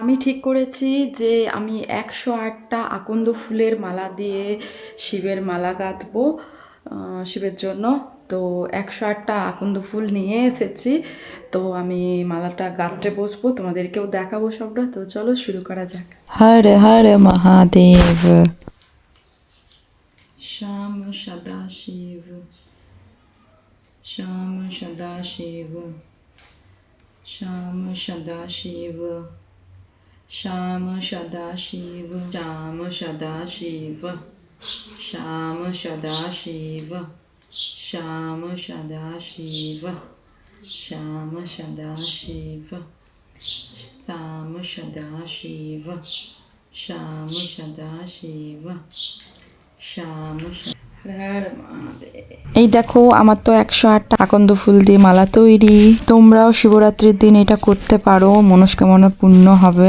আমি ঠিক করেছি যে আমি 108টা আকন্দ ফুলের মালা দিয়ে শিবের মালা গাঁথবো শিবের জন্য। তো 108টা আকন্দ ফুল নিয়ে এসেছি। তো আমি মালাটা গাঁথতে বসবো, তোমাদেরকেও দেখাবো সবটা। তো চলো শুরু করা যাক। हर हर महादेव। শ্যাম সদাশিব, শ্যাম সদাশিব, শ্যাম সদাশিব, শ্যাম সদাশিব, শ্যাম সদাশিব, শ্যাম সদাশিব, শ্যাম সদাশিব, শ্যাম সদাশিব, শ্যাম সদাশিব, শ্যাম সদাশিব, শ্যাম হর মহাদেব। এই দেখো আমার তো 108টা আকন্দ ফুল দিয়ে মালা তৈরি। তোমরাও শিবরাত্রির দিন এটা করতে পারো, মনস্কামনা পূর্ণ হবে।